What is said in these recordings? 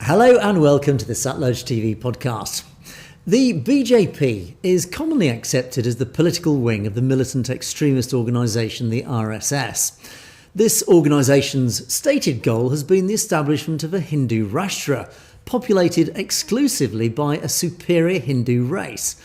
Hello and welcome to the Satluj TV podcast. The BJP is commonly accepted as the political wing of the militant extremist organisation, the RSS. This organisation's stated goal has been the establishment of a Hindu Rashtra, populated exclusively by a superior Hindu race.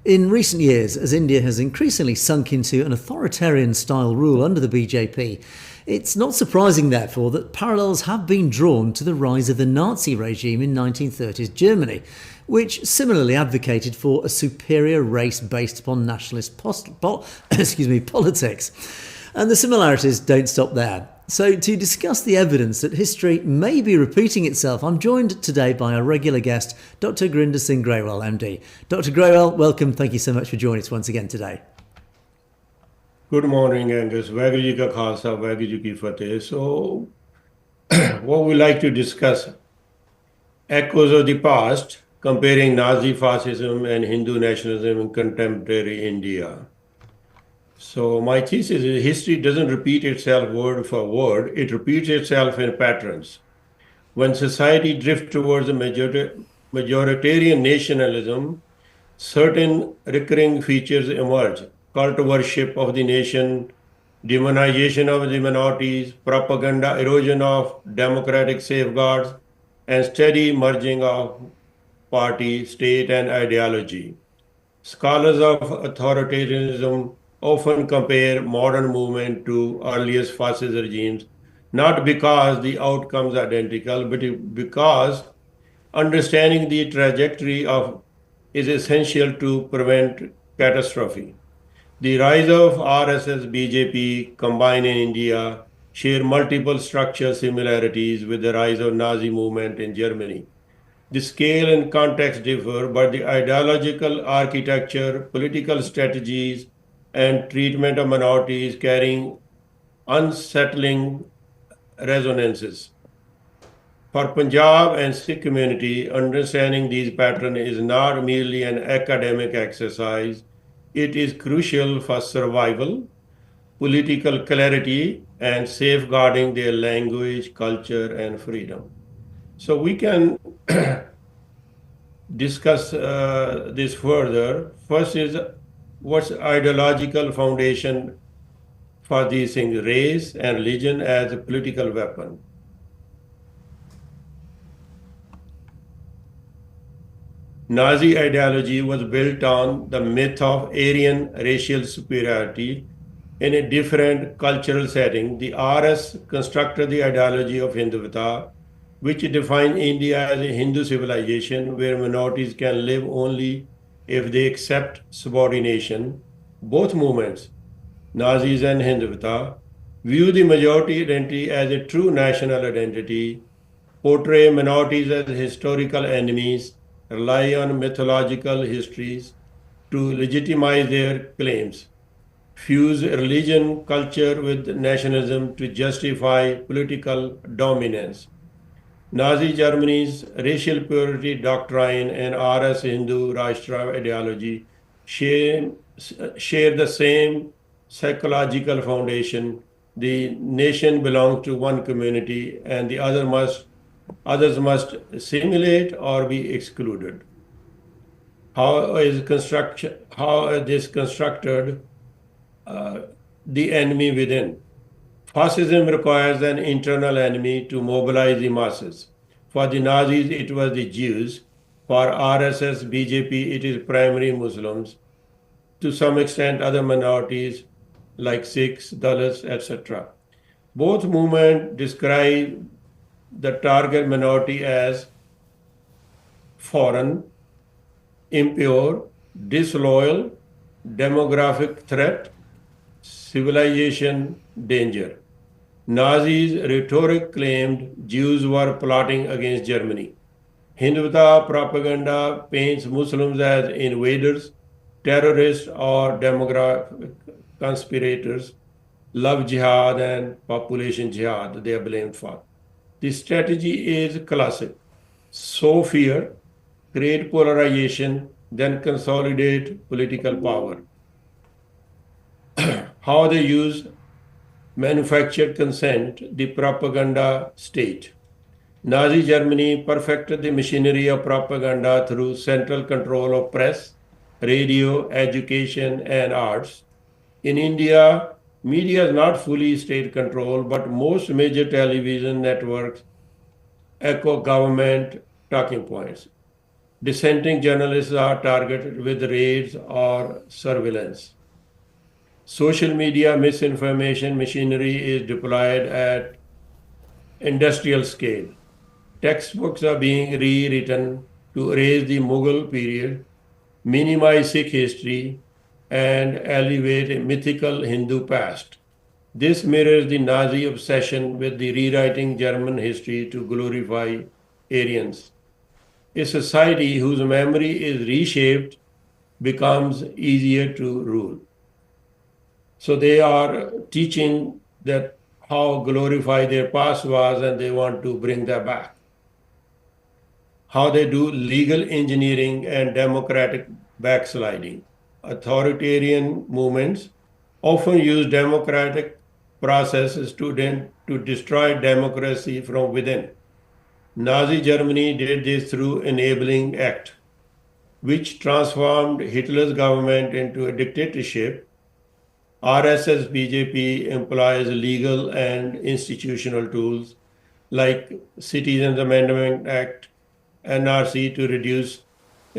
In recent years, as India has increasingly sunk into an authoritarian-style rule under the BJP, it's not surprising, therefore, that parallels have been drawn to the rise of the Nazi regime in 1930s Germany, which similarly advocated for a superior race based upon nationalist politics. And the similarities don't stop there. So to discuss the evidence that history may be repeating itself, I'm joined today by our regular guest, Dr. Singh Grewal MD. Dr. Grewal, welcome. Thank you so much for joining us once again today. Good morning, Angus. Waheguru Ji ka Khalsa, Waheguru Ji ki Fateh. So, what we like to discuss, echoes of the past, comparing Nazi fascism and Hindu nationalism in contemporary India. So, my thesis is history doesn't repeat itself word for word, it repeats itself in patterns. When society drifts towards a majoritarian nationalism, certain recurring features emerge. Cult worship of the nation, demonization of the minorities, propaganda, erosion of democratic safeguards, and steady merging of party, state, and ideology. Scholars of authoritarianism often compare modern movement to earliest fascist regimes, not because the outcomes are identical, but because understanding the trajectory is essential to prevent catastrophe. The rise of RSS BJP combined in India share multiple structural similarities with the rise of Nazi movement in Germany. The scale and context differ, but the ideological architecture, political strategies, and treatment of minorities carrying unsettling resonances. For Punjab and Sikh community, understanding these patterns is not merely an academic exercise. It is crucial for survival, political clarity, and safeguarding their language, culture, and freedom. So we can discuss this further. First is what's ideological foundation for these things, race and religion as a political weapon. Nazi ideology was built on the myth of Aryan racial superiority in a different cultural setting. The RS constructed the ideology of Hindutva, which defined India as a Hindu civilization where minorities can live only if they accept subordination. Both movements, Nazis and Hindutva, view the majority identity as a true national identity, portray minorities as historical enemies, rely on mythological histories to legitimize their claims, fuse religion, culture with nationalism to justify political dominance. Nazi Germany's racial purity doctrine and RS Hindu Rashtra ideology share the same psychological foundation. The nation belongs to one community and the others must assimilate or be excluded. How is this constructed? The enemy within. Fascism requires an internal enemy to mobilize the masses. For the Nazis, it was the Jews. For RSS, BJP, it is primarily Muslims. To some extent, other minorities like Sikhs, Dalits, etc. Both movements describe the target minority as foreign, impure, disloyal, demographic threat, civilization danger. Nazis' rhetoric claimed Jews were plotting against Germany. Hindutva propaganda paints Muslims as invaders, terrorists, or demographic conspirators. Love jihad and population jihad they are blamed for. The strategy is classic. Sow fear, create polarization, then consolidate political power. How they use manufactured consent, the propaganda state. Nazi Germany perfected the machinery of propaganda through central control of press, radio, education, and arts. In India, media is not fully state controlled, but most major television networks echo government talking points. Dissenting journalists are targeted with raids or surveillance. Social media misinformation machinery is deployed at industrial scale. Textbooks are being rewritten to erase the Mughal period, minimize Sikh history, and elevate a mythical Hindu past. This mirrors the Nazi obsession with the rewriting German history to glorify Aryans. A society whose memory is reshaped becomes easier to rule. So they are teaching that how glorified their past was and they want to bring that back. How they do legal engineering and democratic backsliding. Authoritarian movements often use democratic processes to destroy democracy from within. Nazi Germany did this through Enabling Act, which transformed Hitler's government into a dictatorship. RSS BJP employs legal and institutional tools like Citizens Amendment Act, NRC to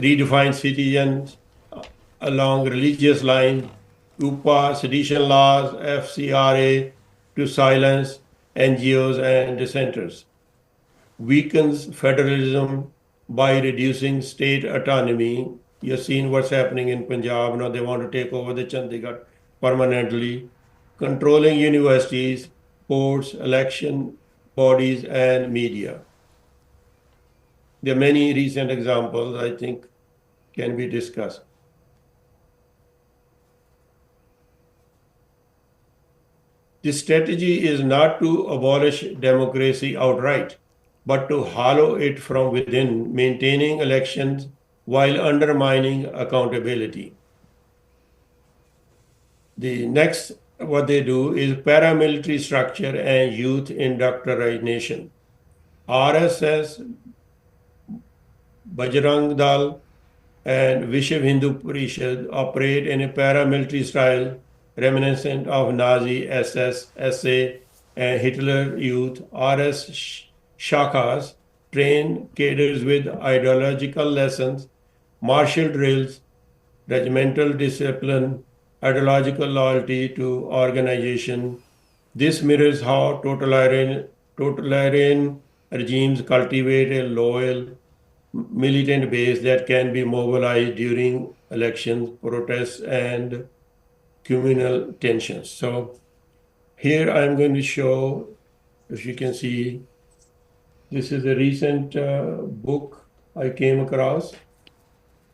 redefine citizens along religious lines, UPA, sedition laws, FCRA to silence NGOs and dissenters, weakens federalism by reducing state autonomy. You've seen what's happening in Punjab. Now they want to take over the Chandigarh permanently, controlling universities, ports, election bodies, and media. There are many recent examples I think can be discussed. The strategy is not to abolish democracy outright, but to hollow it from within, maintaining elections while undermining accountability. The next, what they do is paramilitary structure and youth indoctrination. RSS, Bajrang Dal, and Vishwa Hindu Parishad operate in a paramilitary style reminiscent of Nazi SS, SA, and Hitler Youth. RS Shakas train cadres with ideological lessons, martial drills, regimental discipline, ideological loyalty to organization. This mirrors how totalitarian regimes cultivate a loyal, militant base that can be mobilized during elections, protests, and communal tensions. So here I'm going to show, if you can see, this is a recent book I came across.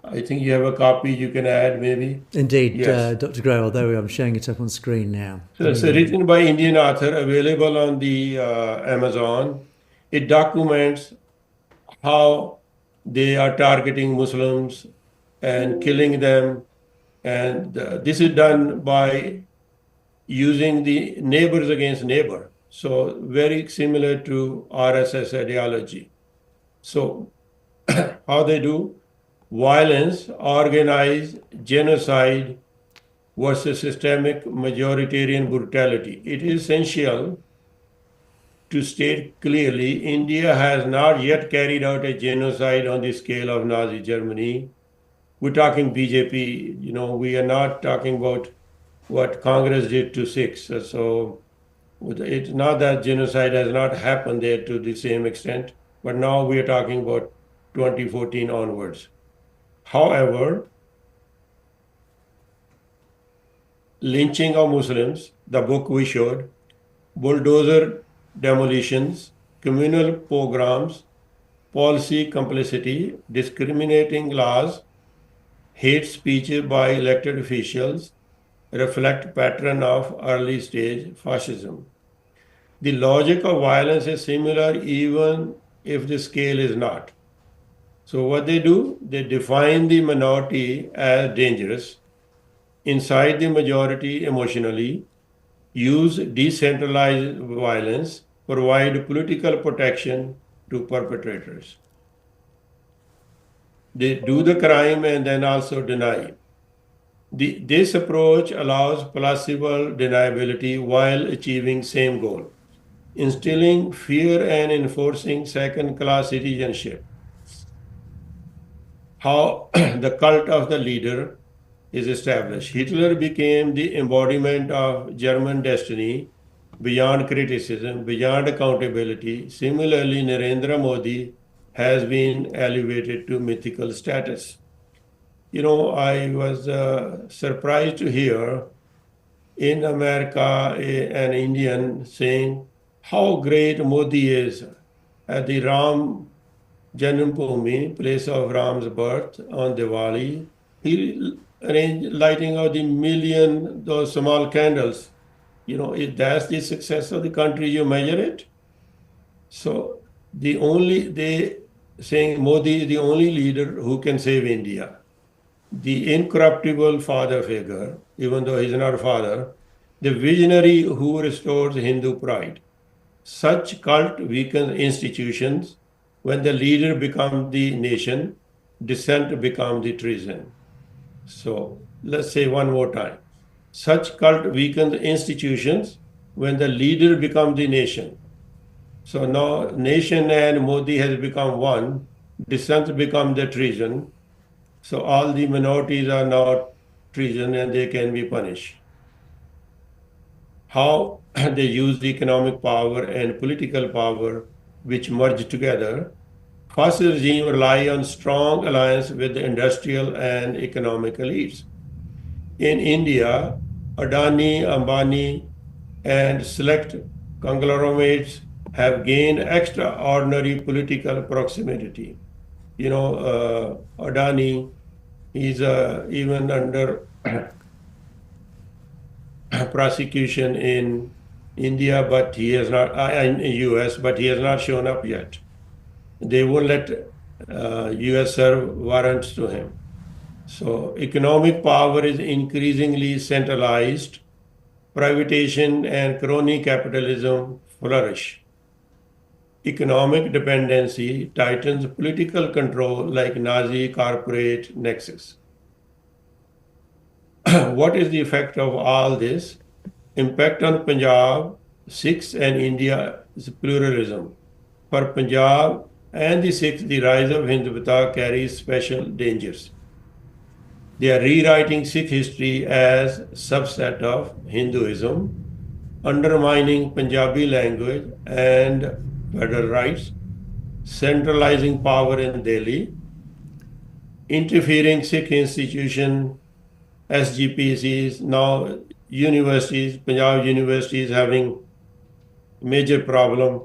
I think you have a copy you can add maybe. Indeed, Yes. Dr. Grewal, there we are. I'm showing it up on screen now. So it's written by Indian author, available on the Amazon. It documents how they are targeting Muslims and killing them. And this is done by using the neighbors against neighbor. So very similar to RSS ideology. So how they do? Violence, organized genocide versus systemic majoritarian brutality. It is essential to state clearly, India has not yet carried out a genocide on the scale of Nazi Germany. We're talking BJP, we are not talking about what Congress did to Sikhs. So it's not that genocide has not happened there to the same extent, but now we are talking about 2014 onwards. However, lynching of Muslims, the book we showed, bulldozer demolitions, communal pogroms, policy complicity, discriminating laws, hate speeches by elected officials reflect pattern of early stage fascism. The logic of violence is similar even if the scale is not. So what they do, they define the minority as dangerous, incite the majority emotionally, use decentralized violence, provide political protection, to perpetrators. They do the crime and then also deny. This approach allows plausible deniability while achieving same goal, instilling fear and enforcing second-class citizenship. How the cult of the leader is established. Hitler became the embodiment of German destiny, beyond criticism, beyond accountability. Similarly, Narendra Modi has been elevated to mythical status. You know, I was surprised to hear in America an Indian saying how great Modi is at the Ram Janmabhoomi, place of Ram's birth on Diwali. He arranged lighting of the million those small candles. You know, if that's the success of the country, you measure it. So they saying Modi is the only leader who can save India. The incorruptible father figure, even though he's not a father, the visionary who restores Hindu pride. Such cult weakens institutions. When the leader becomes the nation, dissent becomes the treason. So let's say one more time. Such cult weakens institutions when the leader becomes the nation. So now nation and Modi has become one, dissent becomes the treason. So all the minorities are now treason and they can be punished. How they use the economic power and political power which merge together. Fascist regime rely on strong alliance with the industrial and economic elites. In India, Adani, Ambani, and select conglomerates have gained extraordinary political proximity. You know, Adani is even under prosecution in India, but he has not, in US, but he has not shown up yet. They won't let US serve warrants to him. So economic power is increasingly centralized. Privatization and crony capitalism flourish. Economic dependency tightens political control like Nazi corporate nexus. What is the effect of all this? Impact on Punjab, Sikhs and India's pluralism. For Punjab and the Sikhs, the rise of Hindutva carries special dangers. They are rewriting Sikh history as a subset of Hinduism, undermining Punjabi language and federal rights, centralizing power in Delhi, interfering Sikh institution, SGPCs, now universities, Punjab universities having major problem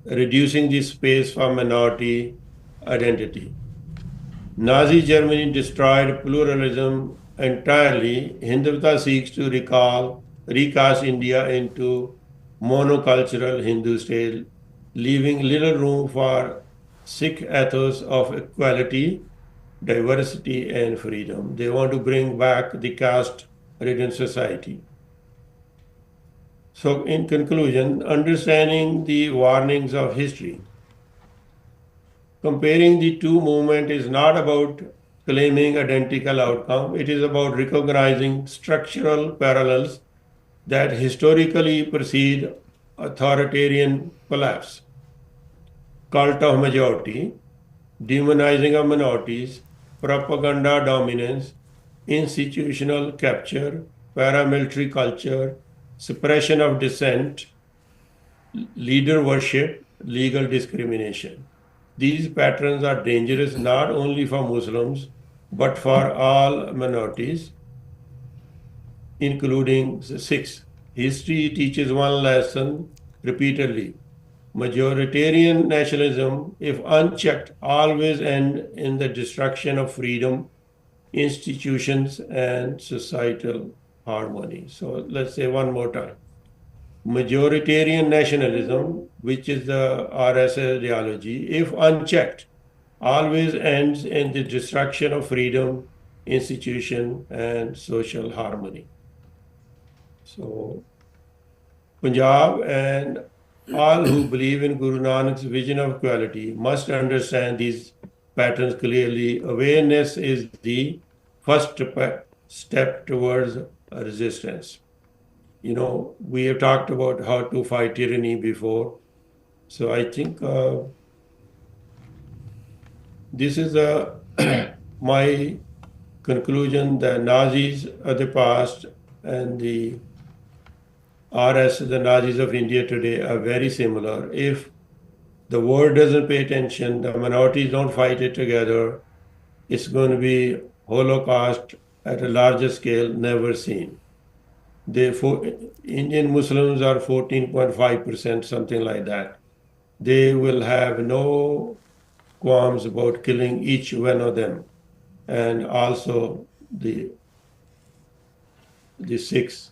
reducing the space for minority identity. Nazi Germany destroyed pluralism entirely. Hindutva seeks to recast India into monocultural Hindu state, leaving little room for Sikh ethos of equality, diversity, and freedom. They want to bring back the caste-ridden society. So in conclusion, understanding the warnings of history. Comparing the two movements is not about claiming identical outcome. It is about recognizing structural parallels that historically precede authoritarian collapse. Cult of majority, demonizing of minorities, propaganda dominance, institutional capture, paramilitary culture, suppression of dissent, leader worship, legal discrimination. These patterns are dangerous not only for Muslims, but for all minorities, including the Sikhs. History teaches one lesson repeatedly. Majoritarian nationalism, if unchecked, always ends in the destruction of freedom, institutions, and societal harmony. So let's say one more time. Majoritarian nationalism, which is the RSS ideology, if unchecked, always ends in the destruction of freedom, institution, and social harmony. So Punjab and All who believe in Guru Nanak's vision of equality must understand these patterns clearly. Awareness is the first step towards resistance. We have talked about how to fight tyranny before. So I think this is my conclusion. The Nazis of the past and the the Nazis of India today, are very similar. If the world doesn't pay attention, the minorities don't fight it together, it's going to be Holocaust at a larger scale, never seen. Indian Muslims are 14.5%, something like that. They will have no qualms about killing each one of them, and also the Sikhs.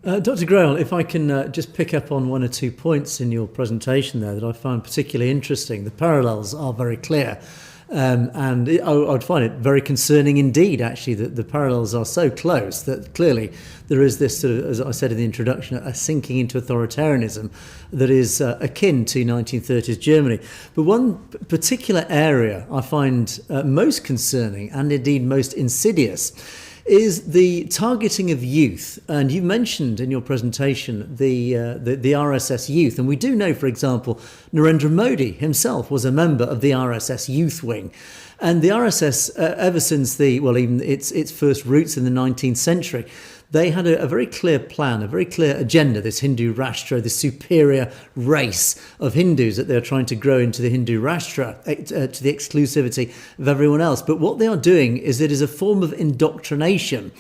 Dr. Grewal, if I can just pick up on one or 2 points in your presentation there that I find particularly interesting. The parallels are very clear. I'd find it very concerning indeed, actually, that the parallels are so close that clearly there is this sort of, as I said in the introduction, a sinking into authoritarianism that is akin to 1930s Germany. But one particular area I find most concerning and indeed most insidious is the targeting of youth. And you mentioned in your presentation the RSS youth. And we do know, for example, Narendra Modi himself was a member of the RSS youth wing. And the RSS, ever since even its first roots in the 19th century, they had a very clear plan, a very clear agenda, this Hindu Rashtra, this superior race of Hindus that they're trying to grow into the Hindu Rashtra, to the exclusivity of everyone else. But what they are doing is it is a form of indoctrination.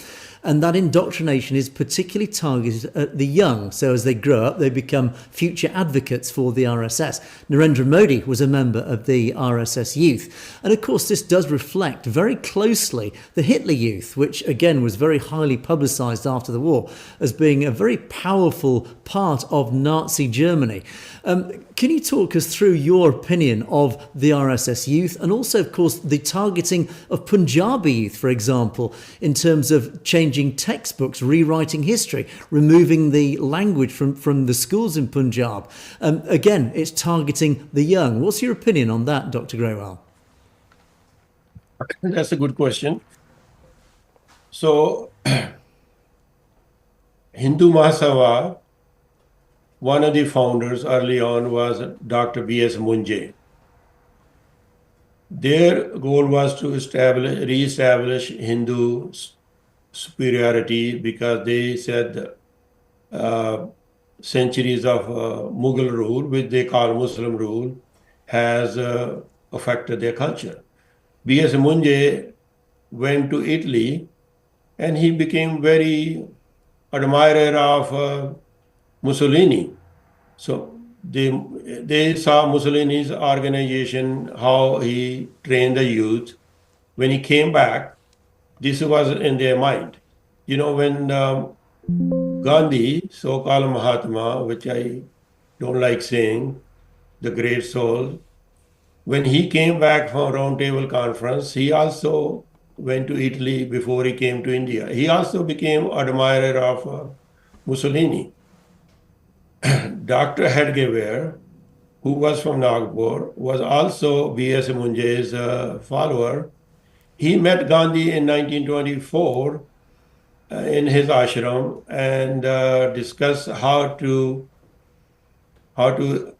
And that indoctrination is particularly targeted at the young. So as they grow up, they become future advocates for the RSS. Narendra Modi was a member of the RSS youth. And of course, this does reflect very closely the Hitler Youth, which again was very highly publicized after the war as being a very powerful part of Nazi Germany. Can you talk us through your opinion of the RSS youth and also, of course, the targeting of Punjabi youth, for example, in terms of changing textbooks, rewriting history, removing the language from the schools in Punjab? Again, it's targeting the young. What's your opinion on that, Dr. Grewal? That's a good question. So, Hindu Mahasabha, one of the founders early on was Dr. B.S. Munje. Their goal was to re-establish Hindu superiority because they said centuries of Mughal rule, which they call Muslim rule, has affected their culture. B.S. Munje went to Italy and he became very admirer of Mussolini. So they saw Mussolini's organization, how he trained the youth. When he came back, this was in their mind. When Gandhi, so-called Mahatma, which I don't like saying, the great soul, when he came back from Round Table Conference, he also went to Italy before he came to India. He also became admirer of Mussolini. Dr. Hedgewar, who was from Nagpur, was also B.S. Munje's follower. He met Gandhi in 1924 in his ashram and discussed how to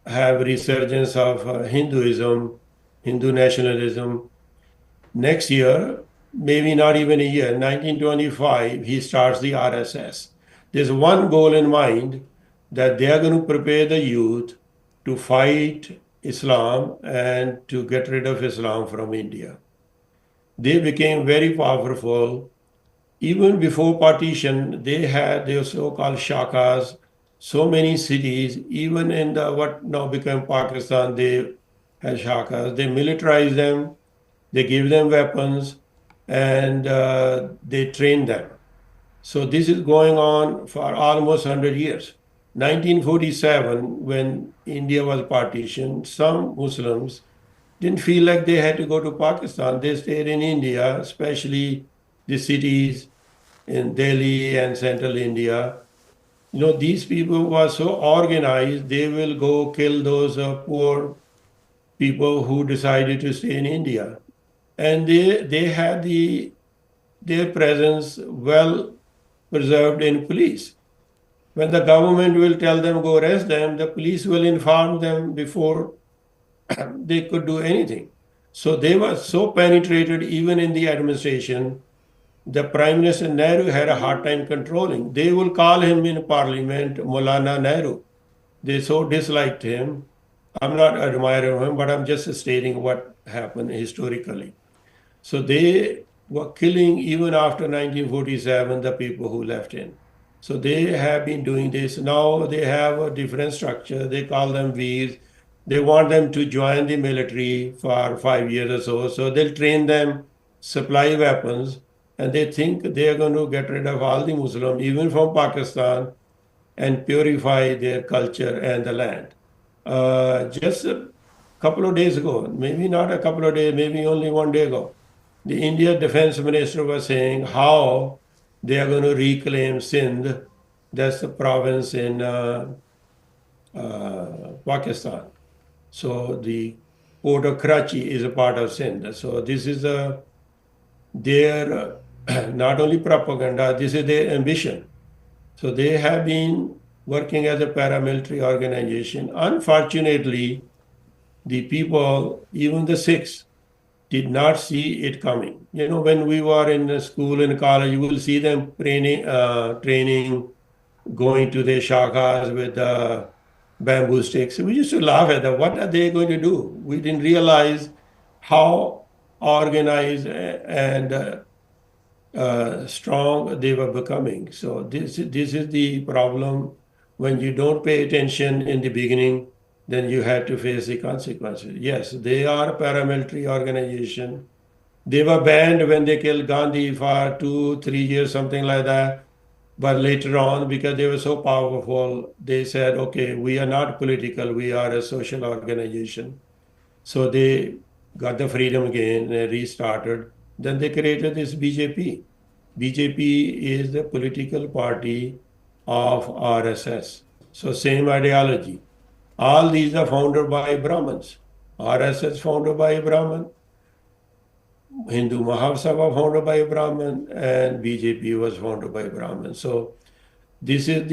have resurgence of Hinduism, Hindu nationalism. Next year, maybe not even a year, 1925, he starts the RSS. There's one goal in mind, that they are going to prepare the youth to fight Islam and to get rid of Islam from India. They became very powerful. Even before partition, they had their so-called shakas, so many cities, even in what now became Pakistan, they had shakas. They militarized them, they gave them weapons, and they trained them. So this is going on for almost 100 years. 1947, when India was partitioned, some Muslims didn't feel like they had to go to Pakistan. They stayed in India, especially the cities in Delhi and central India. These people were so organized, they will go kill those poor people who decided to stay in India. And they had their presence well preserved in police. When the government will tell them go arrest them, the police will inform them before they could do anything. So they were so penetrated even in the administration. The Prime Minister Nehru had a hard time controlling. They will call him in parliament Maulana Nehru. They so disliked him. I'm not admiring him, but I'm just stating what happened historically. So they were killing even after 1947 the people who left in. So they have been doing this. Now they have a different structure. They call them Veers. They want them to join the military for 5 years or so. So they'll train them, supply weapons, and they think they are going to get rid of all the Muslims, even from Pakistan, and purify their culture and the land. Just a couple of days ago, maybe not a couple of days, maybe only one day ago, the India Defense Minister was saying how they are going to reclaim Sindh, that's the province in Pakistan. So the port of Karachi is a part of Sindh. So this is their not only propaganda, this is their ambition. So they have been working as a paramilitary organization. Unfortunately, the people, even the Sikhs, did not see it coming. When we were in school and college, you will see them training, going to their shakas with bamboo sticks. We used to laugh at them. What are they going to do? We didn't realize how organized and strong they were becoming. So this is the problem. When you don't pay attention in the beginning, then you had to face the consequences. Yes, they are a paramilitary organization. They were banned when they killed Gandhi for 2, 3 years, something like that. But later on, because they were so powerful, they said, okay, we are not political, we are a social organization. So they got the freedom again, they restarted. Then they created this BJP. BJP is the political party of RSS. So same ideology. All these are founded by Brahmins. RSS founded by a Brahmin, Hindu Mahasabha founded by a Brahmin, and BJP was founded by a Brahmin. So this is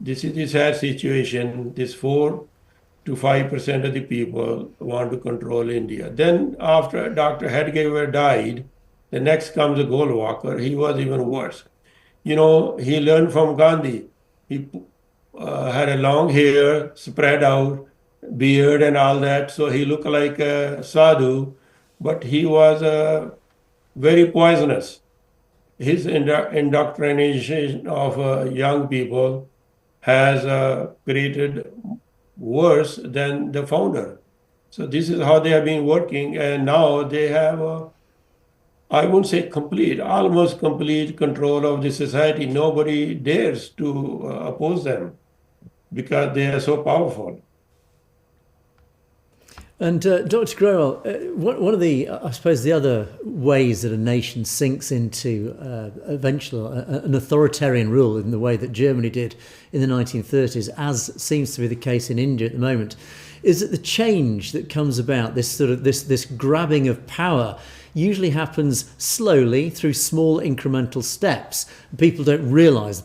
the sad situation. This 4 to 5% of the people want to control India. Then after Dr. Hedgewar died, the next comes a Golwalker. He was even worse. He learned from Gandhi. He had a long hair, spread out, beard and all that. So he looked like a sadhu, but he was very poisonous. His indoctrination of young people has created worse than the founder. So this is how they have been working, and now they have, I won't say complete, almost complete control of the society. Nobody dares to oppose them because they are so powerful. And Dr. Grewal, one of the, I suppose, the other ways that a nation sinks into eventual an authoritarian rule in the way that Germany did in the 1930s, as seems to be the case in India at the moment, is that the change that comes about, this sort of this grabbing of power, usually happens slowly through small incremental steps. People don't realise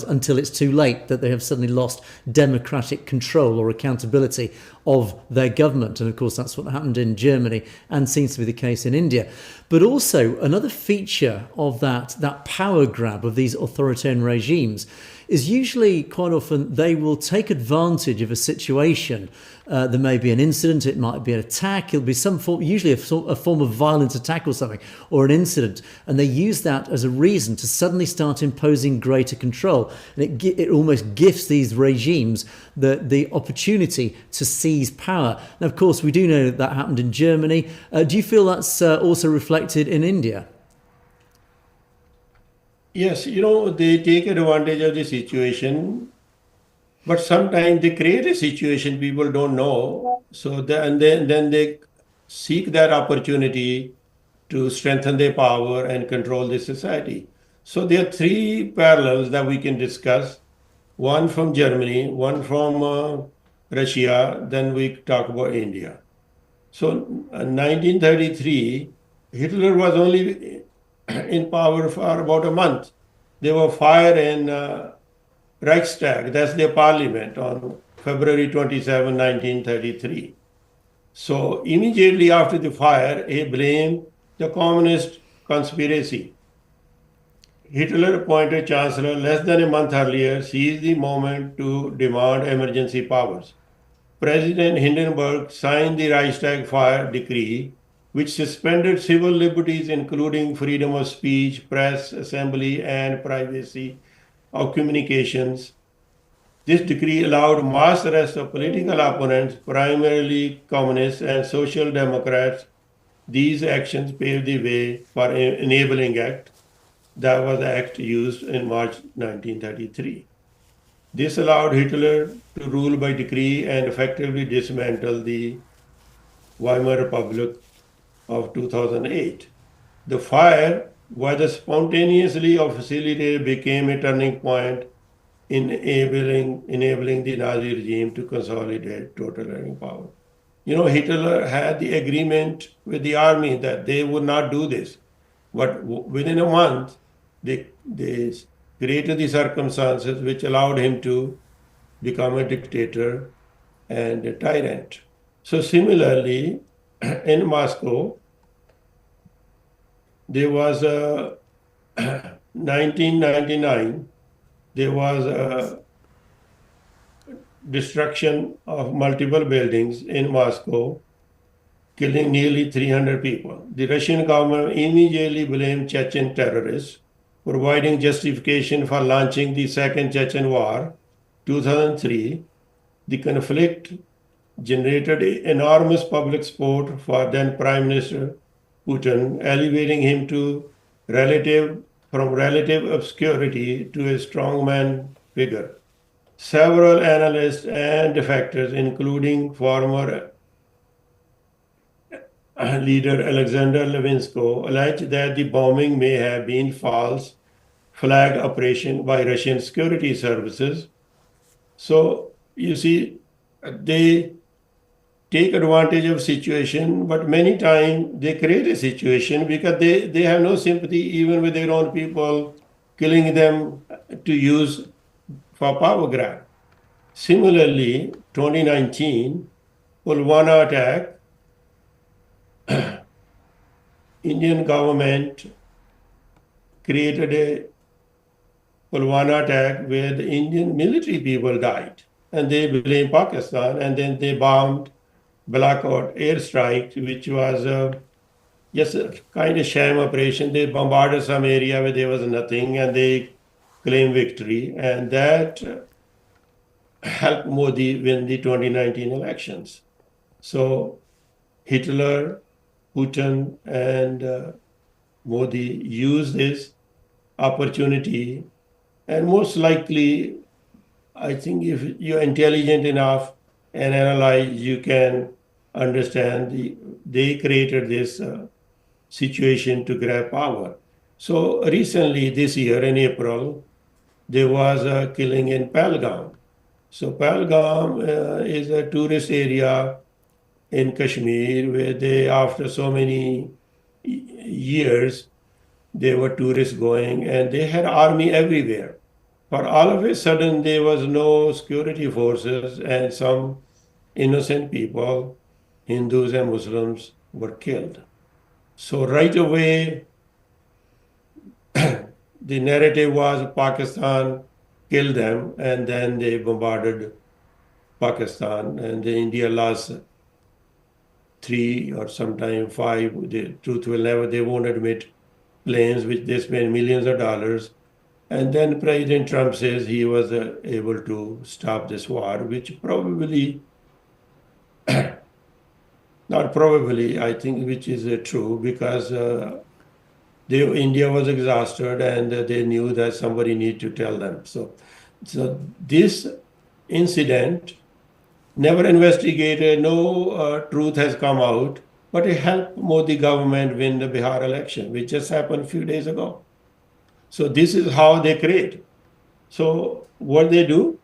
until it's too late that they have suddenly lost democratic control or accountability of their government. And of course, that's what happened in Germany and seems to be the case in India. But also another feature of that power grab of these authoritarian regimes is usually quite often they will take advantage of a situation. There may be an incident, it might be an attack, it'll be some form, usually a form of violent attack or something, or an incident, and they use that as a reason to suddenly start imposing greater control. And it almost gifts these regimes the opportunity to seize power. Now, of course, we do know that happened in Germany. Do you feel that's also reflected in India? Yes, they take advantage of the situation, but sometimes they create a situation people don't know. So then they seek that opportunity to strengthen their power and control the society. So there are three parallels that we can discuss. One from Germany, one from Russia, then we talk about India. So 1933, Hitler was only in power for about a month. There were fire in Reichstag, that's their parliament, on February 27, 1933. So immediately after the fire, he blamed the communist conspiracy. Hitler appointed chancellor less than a month earlier, seized the moment to demand emergency powers. President Hindenburg signed the Reichstag fire decree, which suspended civil liberties, including freedom of speech, press, assembly, and privacy of communications. This decree allowed mass arrest of political opponents, primarily communists and social democrats. These actions paved the way for an enabling act. That was the act used in March 1933. This allowed Hitler to rule by decree and effectively dismantle the Weimar Republic of 2008. The fire, whether spontaneously or facilitated, became a turning point in enabling the Nazi regime to consolidate totalitarian power. You know, Hitler had the agreement with the army that they would not do this. But within a month, they created the circumstances which allowed him to become a dictator and a tyrant. So similarly, in Moscow, there was a 1999, there was a destruction of multiple buildings in Moscow, killing nearly 300 people. The Russian government immediately blamed Chechen terrorists, providing justification for launching the Second Chechen War, 2003. The conflict generated enormous public support for then Prime Minister Putin, elevating him from relative obscurity to a strongman figure. Several analysts and defectors, including former leader Alexander Levinsko, allege that the bombing may have been false flag operation by Russian security services. So you see, they take advantage of situation, but many times they create a situation because they have no sympathy even with their own people, killing them to use for power grab. Similarly, 2019, Pulwama attack, Indian government created a Pulwama attack where the Indian military people died, and they blamed Pakistan, and then they bombed blackout airstrike, which was just a kind of sham operation. They bombarded some area where there was nothing, and they claimed victory, and that helped Modi win the 2019 elections. So Hitler, Putin, and Modi used this opportunity, and most likely, I think if you're intelligent enough and analyze, you can understand they created this situation to grab power. So recently, this year in April, there was a killing in Pahalgam. So Pahalgam is a tourist area in Kashmir where they, after so many years, there were tourists going and they had army everywhere. But all of a sudden, there was no security forces and some innocent people, Hindus and Muslims, were killed. So right away, the narrative was Pakistan killed them, and then they bombarded Pakistan, and India lost 3 or sometime 5. The truth will never, they won't admit planes which they spent millions of dollars. And then President Trump says he was able to stop this war, which probably, not probably, I think, which is true, because India was exhausted and they knew that somebody need to tell them. So this incident never investigated, no truth has come out, but it helped Modi government win the Bihar election, which just happened a few days ago. So this is how they create. So what they do?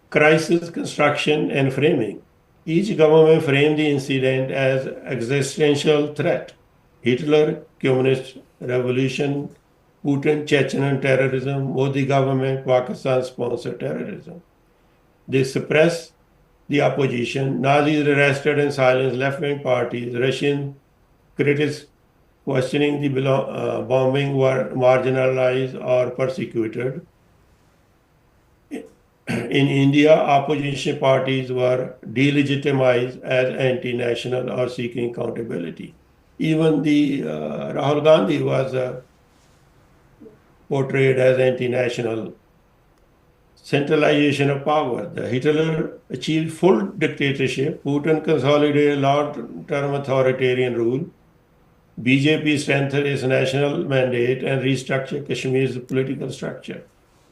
Crisis construction and framing. Each government framed the incident as existential threat. Hitler, communist revolution, Putin, Chechen terrorism, Modi government, Pakistan sponsored terrorism. They suppress the opposition. Nazis arrested and silenced left-wing parties. Russian critics questioning the bombing were marginalized or persecuted. In India, opposition parties were delegitimized as anti-national or seeking accountability. Even the Rahul Gandhi was portrayed as anti-national. Centralization of power. The Hitler achieved full dictatorship. Putin consolidated long-term authoritarian rule. BJP strengthened its national mandate and restructured Kashmir's political structure.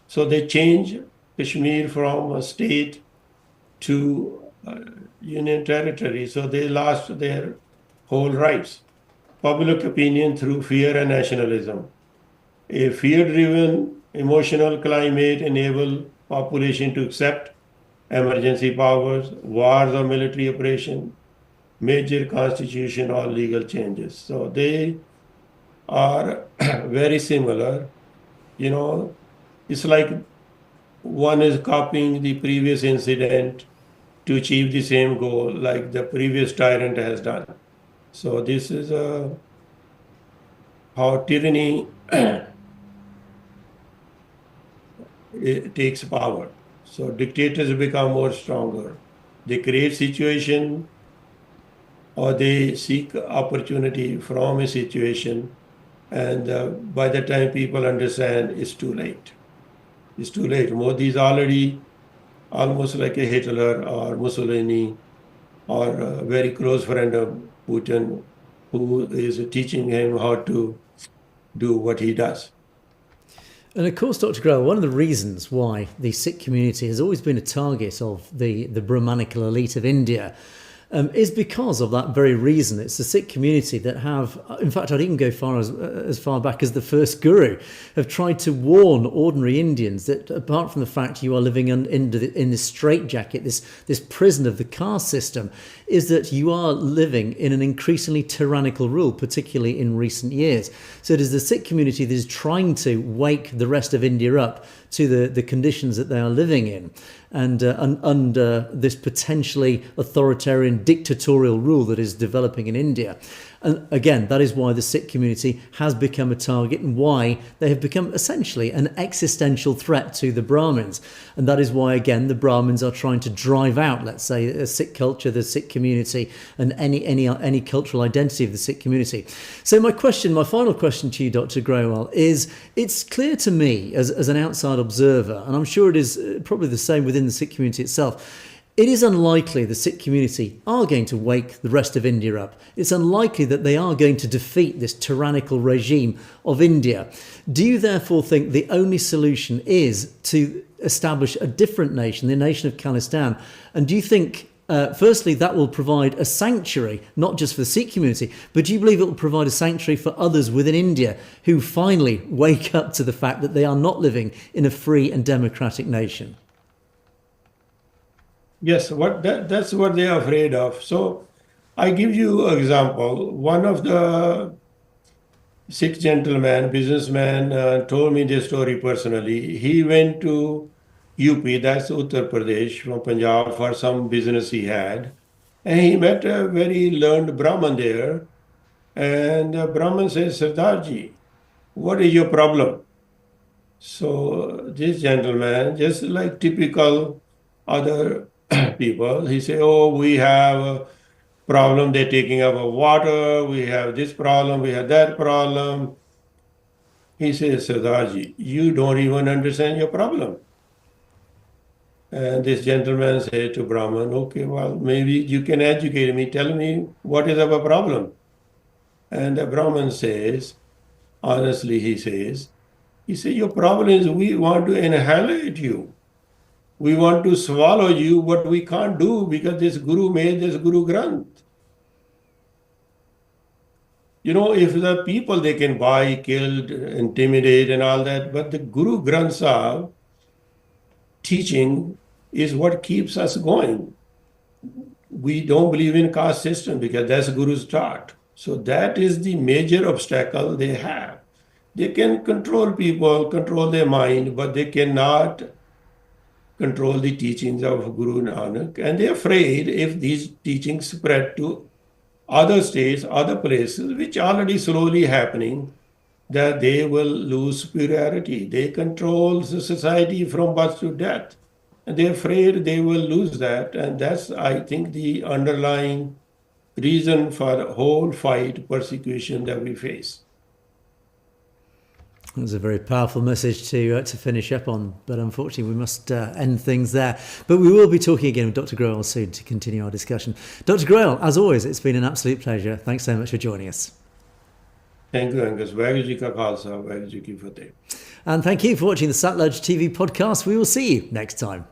So they changed Kashmir from a state to union territory. So they lost their whole rights. Public opinion through fear and nationalism. A fear-driven emotional climate enabled population to accept emergency powers, wars or military operation, major constitution or legal changes. So they are very similar. You know, it's like one is copying the previous incident to achieve the same goal like the previous tyrant has done. So this is how tyranny it takes power. So dictators become more stronger. They create situation or they seek opportunity from a situation, and by the time people understand, it's too late. It's too late. Modi is already almost like a Hitler or Mussolini or a very close friend of Putin who is teaching him how to do what he does. And of course, Dr. Grewal, one of the reasons why the Sikh community has always been a target of the Brahmanical elite of India is because of that very reason. It's the Sikh community that have, in fact, I'd even go as far back as the first guru, have tried to warn ordinary Indians that apart from the fact you are living in this straitjacket, this prison of the caste system, is that you are living in an increasingly tyrannical rule, particularly in recent years. So it is the Sikh community that is trying to wake the rest of India up to the conditions that they are living in, and under this potentially authoritarian dictatorial rule that is developing in India. And again, that is why the Sikh community has become a target and why they have become essentially an existential threat to the Brahmins. And that is why, again, the Brahmins are trying to drive out, let's say, a Sikh culture, the Sikh community, and any cultural identity of the Sikh community. So my final question to you, Dr. Grewal, is it's clear to me as an outside observer, and I'm sure it is probably the same within the Sikh community itself, it is unlikely the Sikh community are going to wake the rest of India up. It's unlikely that they are going to defeat this tyrannical regime of India. Do you therefore think the only solution is to establish a different nation, the nation of Khalistan? And do you think, firstly, that will provide a sanctuary, not just for the Sikh community, but do you believe it will provide a sanctuary for others within India who finally wake up to the fact that they are not living in a free and democratic nation? Yes, that's what they are afraid of. So I give you an example. One of the Sikh gentleman, businessman, told me this story personally. He went to UP, that's Uttar Pradesh, from Punjab for some business he had. And he met a very learned Brahmin there. And the Brahmin says, Sardarji, what is your problem? So this gentleman, just like typical other people, he say, oh, we have a problem, they're taking our water, we have this problem, we have that problem. He says, Sardarji, you don't even understand your problem. And this gentleman said to Brahman, okay, well, maybe you can educate me, tell me what is our problem. And the Brahman says, honestly, he says, your problem is we want to annihilate you. We want to swallow you, but we can't do because this Guru made this Guru Granth. if the people they can buy, killed, intimidate, and all that, but the Guru Granth Sahib teaching is what keeps us going. We don't believe in caste system because that's Guru's taught. So that is the major obstacle they have. They can control people, control their mind, but they cannot control the teachings of Guru Nanak. And they're afraid if these teachings spread to other states, other places, which already slowly happening, that they will lose superiority. They control the society from birth to death. And they're afraid they will lose that. And that's, I think, the underlying reason for the whole fight, persecution that we face. That was a very powerful message to finish up on, but unfortunately we must end things there. But we will be talking again with Dr. Grewal soon to continue our discussion. Dr. Grewal, as always, it's been an absolute pleasure. Thanks so much for joining us. Thank you, Angus. Vaheguru Ji Ka Khalsa, Vaheguru Ji Ki Fateh. And thank you for watching the Satluj TV podcast. We will see you next time.